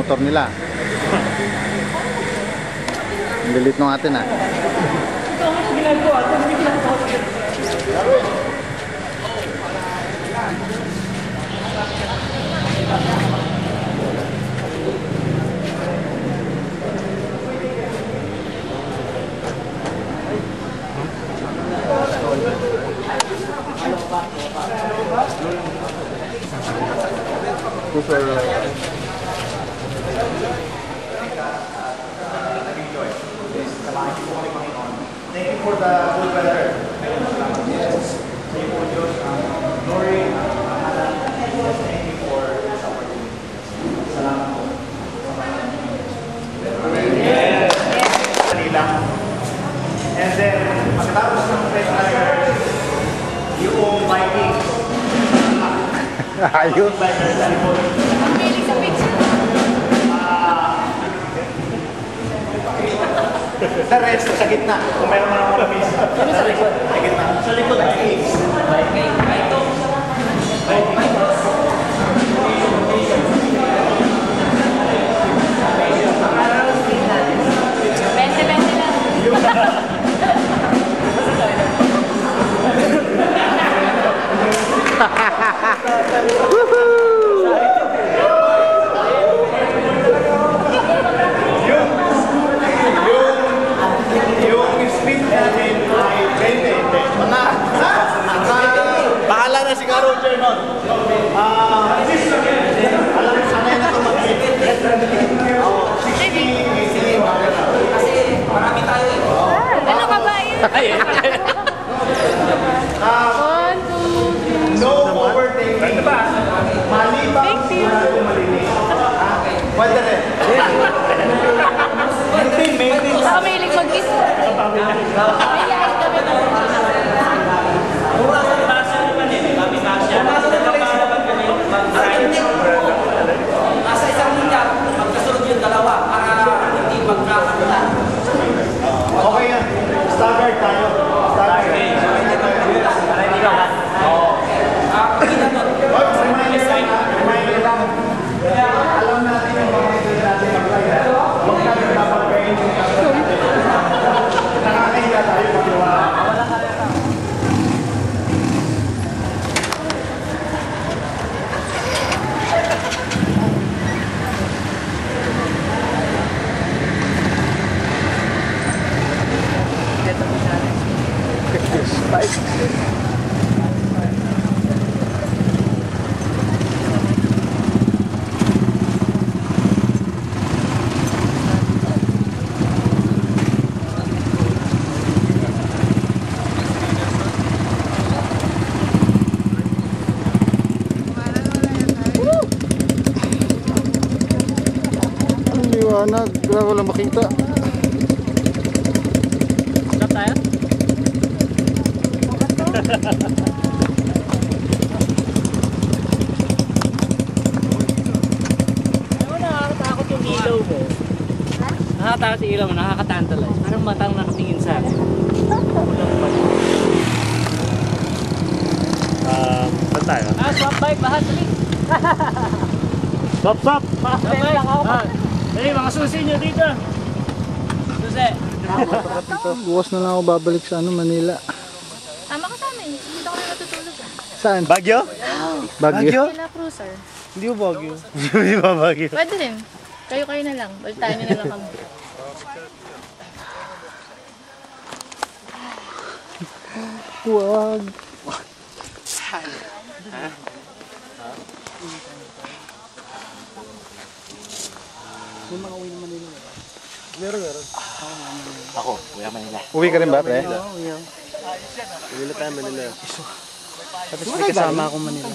motor nila. Ang galit nung atin ah. Thank you for the good weather. Yes. Thank you for your glory. Thank you for this opportunity. Salamat po. Yes. Kanila. And then, pagkatapos ng Fresh Tiger, yung Vikings. Ayun. Pagpiling sa picture. Sa rest, sa gitna. Kung meron man ako labis. Ano sa likod? Sa gitna. Sa likod, Vikings. Vikings. Bahala na si Karo Chernon. Alam mo, sanay na ito mag-hit. 60, kasi marami tayo eh. Ano ka ba yun? No overtaking. Maliban wala kong malinis. Pwede rin. Baka mahilig mag-kiss. Mahilig kami na. Nasa isang linyar, magkasunod yung dalawa para hindi magkakagulan. Okay yan. Staggered tayo. Staggered. Para hindi ka ba? Oo. Pagkita doon. Reminder lang. Alam natin yung mga ito natin mag-lagay. Huwag na rin dapat kayo yung nakakahiya tayo pag-iwa. Ang liwanag, wala makita. Stop tayo? Nakakatakot yung ilaw mo. Nakakatakot yung ilaw mo, nakakatantalize. Parang matang nakatingin sa akin. Saan tayo? Swap bike, bahas ulit. Stop, stop! Swap bike. Dali, mga susi nyo dito. Susi. Bukas na lang ako babalik sa Manila. Tama ka sa amin. Dito ko na natutulog. Saan? Baguio? Baguio? Kila cruiser. Hindi mo Baguio. Hindi ba Baguio? Pwede rin. Kayo na lang. Balitayan nyo na lang kami. Huwag. Ako, Kuya Manila. Uwi ka rin ba, pre? Manila tayo, Manila. Tapos may kasama akong Manila.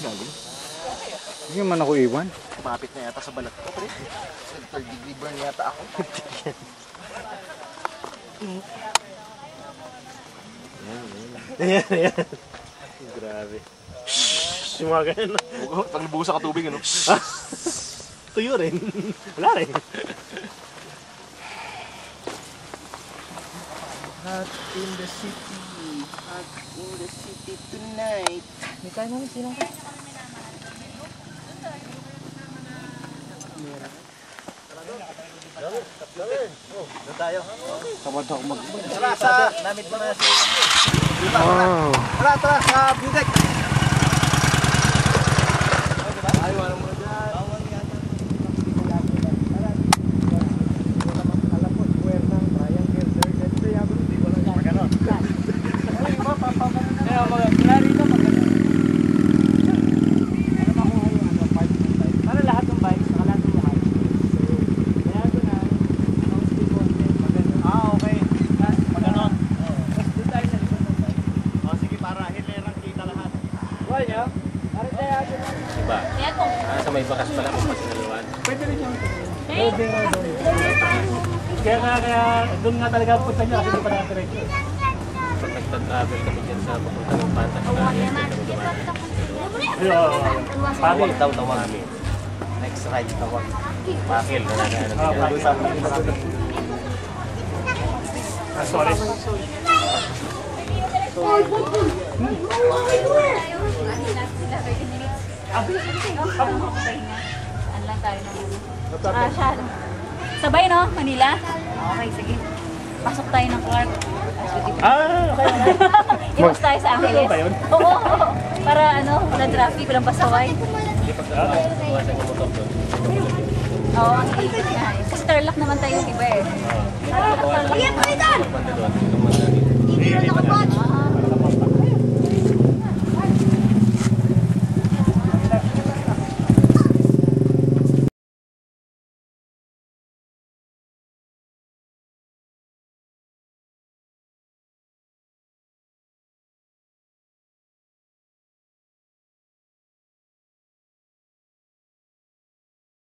Hindi man ako iwan. Kumapit na yata sa balat ko, pre. Third degree burn yata ako. Ayan. Grabe. Shhh! Yung mga ganyan. Tangbugo sa katubig, ano? Tuyo rin. Wala rin. Hot in the city. Hot in the city tonight. May tayo namin sinang ka? tayo. Tamad ako mag... Tara, sa... Namit mo na si... Wow. Tara, sa view deck. Ay, wala mo na dyan. Bawal yata. Alam ko, square ng triangle, circle. Ito yung hindi ko lang magano. Ay, mapapamana na. Kaya, mula rito magano. Ano makuha yung ano, 5.5? Para lahat ng bikes, saka lahat ng lahat. Kaya ito na, okay. Maganon. Doon tayo sa likod ng bike. O, sige, para hilerang kita lahat. Wala niyo? Para tayo ito. Diba? Ayan po. Sa may bakas pala kung pasinaluan. Pwede rin yung Kaya doon nga talaga ang punta niya kasi hindi pa nakatirekto. Pag nagta-travel kami dyan sa papunta ng Panta, Pakil daw tawag. Next ride tawag. Pakil, nananahan Sorry. Saan lang tayo naman. Sabay no, Manila? Okay, sige. Pasok tayo ng Clark. Okay. Iwas tayo sa Angeles. ba yun? Oo, oo. Para ano, walang traffic, walang pasaway. Hindi pagkawasan yung motor doon. Oo, ang ikot nga eh. Kasi Tarlac naman tayo, di ba eh? Tarlac. Banda doon, itong mga Ah,